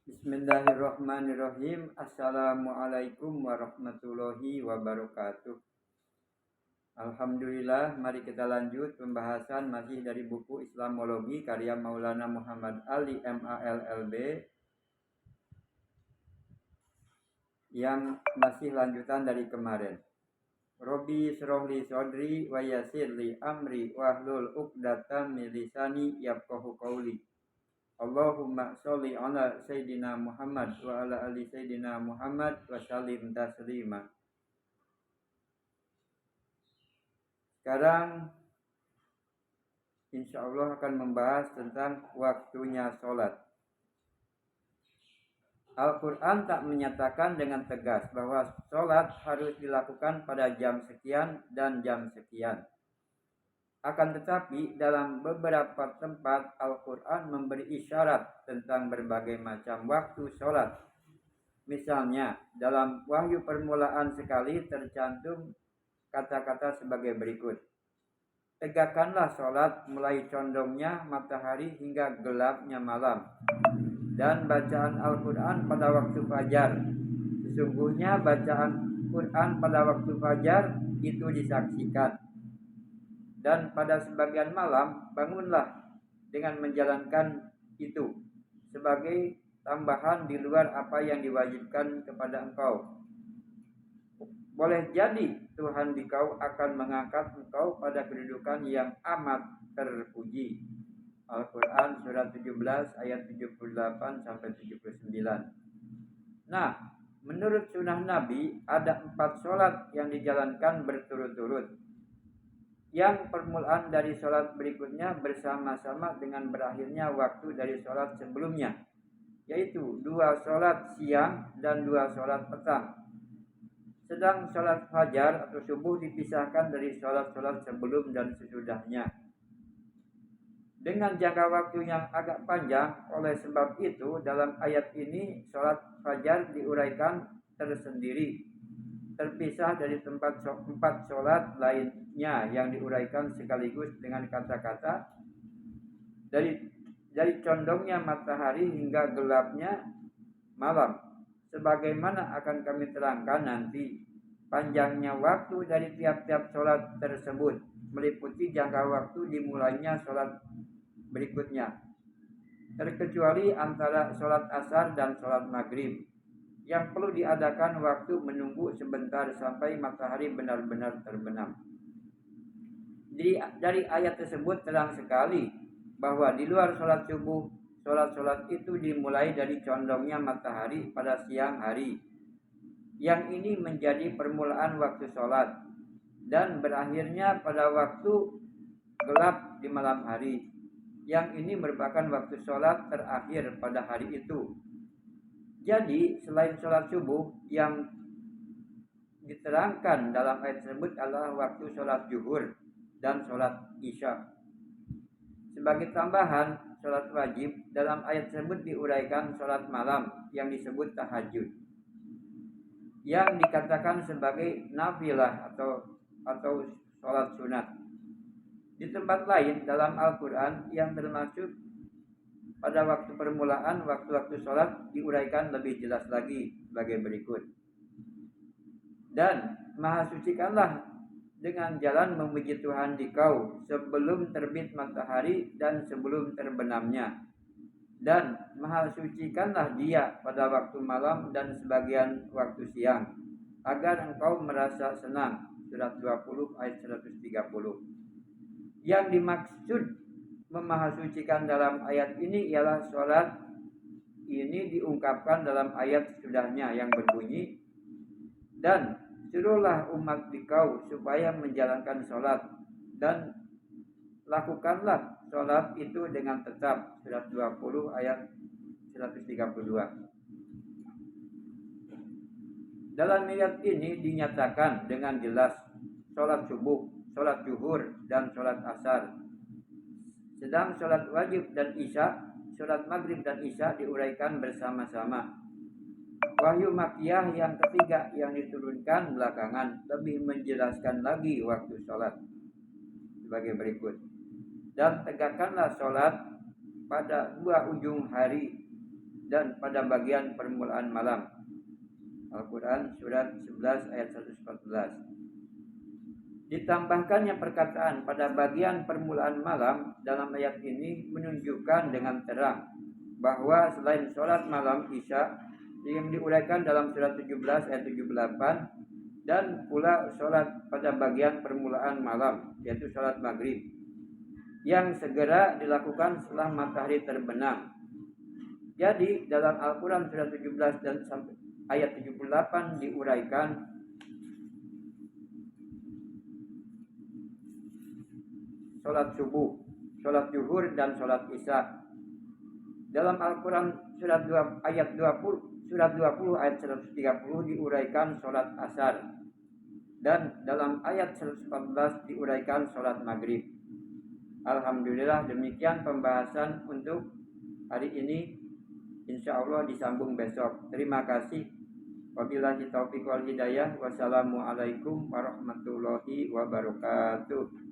Bismillahirrahmanirrahim. Assalamualaikum warahmatullahi wabarakatuh. Alhamdulillah, mari kita lanjut pembahasan masih dari buku Islamologi karya Maulana Muhammad Ali MALLB yang masih lanjutan dari kemarin. Robi srohli sodri wa yasirli amri wahlul uqdatam min lisani yafqahu qawli. Allahumma sholli ala Sayyidina Muhammad wa ala ali Sayyidina Muhammad wa sallim taslima. Sekarang insya Allah akan membahas tentang waktunya sholat. Al-Quran tak menyatakan dengan tegas bahwa sholat harus dilakukan pada jam sekian dan jam sekian. Akan tetapi dalam beberapa tempat Al-Quran memberi isyarat tentang berbagai macam waktu sholat. Misalnya dalam wahyu permulaan sekali tercantum kata-kata sebagai berikut. Tegakkanlah sholat mulai condongnya matahari hingga gelapnya malam. Dan bacaan Al-Quran pada waktu fajar. Sesungguhnya bacaan Quran pada waktu fajar itu disaksikan. Dan pada sebagian malam bangunlah dengan menjalankan itu sebagai tambahan di luar apa yang diwajibkan kepada engkau. Boleh jadi Tuhan dikau akan mengangkat engkau pada kedudukan yang amat terpuji. Al-Quran surat 17 ayat 78 sampai 79. Nah, menurut sunnah Nabi ada 4 sholat yang dijalankan berturut-turut. Yang permulaan dari sholat berikutnya bersama-sama dengan berakhirnya waktu dari sholat sebelumnya, yaitu 2 sholat siang dan 2 sholat petang. Sedang sholat fajar atau subuh dipisahkan dari sholat-sholat sebelum dan sesudahnya dengan jangka waktu yang agak panjang. Oleh sebab itu dalam ayat ini sholat fajar diuraikan tersendiri, terpisah dari tempat 4 sholat lainnya yang diuraikan sekaligus dengan kata-kata dari condongnya matahari hingga gelapnya malam. Sebagaimana akan kami terangkan nanti, panjangnya waktu dari tiap-tiap sholat tersebut meliputi jangka waktu dimulainya sholat berikutnya, terkecuali antara sholat asar dan sholat maghrib, yang perlu diadakan waktu menunggu sebentar sampai matahari benar-benar terbenam. Dari ayat tersebut terang sekali bahwa di luar sholat subuh, sholat-sholat itu dimulai dari condongnya matahari pada siang hari. Yang ini menjadi permulaan waktu sholat dan berakhirnya pada waktu gelap di malam hari. Yang ini merupakan waktu sholat terakhir pada hari itu. Jadi selain sholat subuh yang diterangkan dalam ayat tersebut adalah waktu sholat zuhur dan sholat isya. Sebagai tambahan, sholat wajib dalam ayat tersebut diuraikan sholat malam yang disebut tahajud, yang dikatakan sebagai nafilah atau sholat sunat. Di tempat lain dalam Al-Quran yang termasuk pada waktu permulaan waktu-waktu sholat diuraikan lebih jelas lagi sebagai berikut. Dan maha sucikanlah dengan jalan memuji Tuhan dikau sebelum terbit matahari dan sebelum terbenamnya. Dan maha sucikanlah dia pada waktu malam dan sebagian waktu siang, agar engkau merasa senang. Surat 20 ayat 130. Yang dimaksud memahasucikan dalam ayat ini ialah sholat ini diungkapkan dalam ayat sesudahnya yang berbunyi, dan suruhlah umat dikau supaya menjalankan sholat dan lakukanlah sholat itu dengan tetap. Surat 20 ayat 132. Dalam ayat ini dinyatakan dengan jelas sholat subuh, sholat zuhur, dan sholat asar. Sedang sholat wajib dan isya, sholat maghrib dan isya diuraikan bersama-sama. Wahyu Makkiyah yang ketiga yang diturunkan belakangan lebih menjelaskan lagi waktu sholat sebagai berikut. Dan tegakkanlah sholat pada 2 ujung hari dan pada bagian permulaan malam. Al-Quran surat 11 ayat 114. Ditambahkannya perkataan pada bagian permulaan malam dalam ayat ini menunjukkan dengan terang bahwa selain sholat malam Isya yang diuraikan dalam surat 17 ayat 78 dan pula sholat pada bagian permulaan malam yaitu sholat maghrib yang segera dilakukan setelah matahari terbenam. Jadi dalam Al-Quran surat 17 dan sampai ayat 78 diuraikan sholat subuh, sholat zuhur dan sholat isya. Dalam Al-Quran surat 2 ayat 20 ayat 130 diuraikan sholat asar, dan dalam ayat 114 diuraikan sholat maghrib. Alhamdulillah, demikian pembahasan untuk hari ini. Insya Allah disambung besok. Terima kasih. Wabillahi taufiq wal hidayah. Wassalamualaikum warahmatullahi wabarakatuh.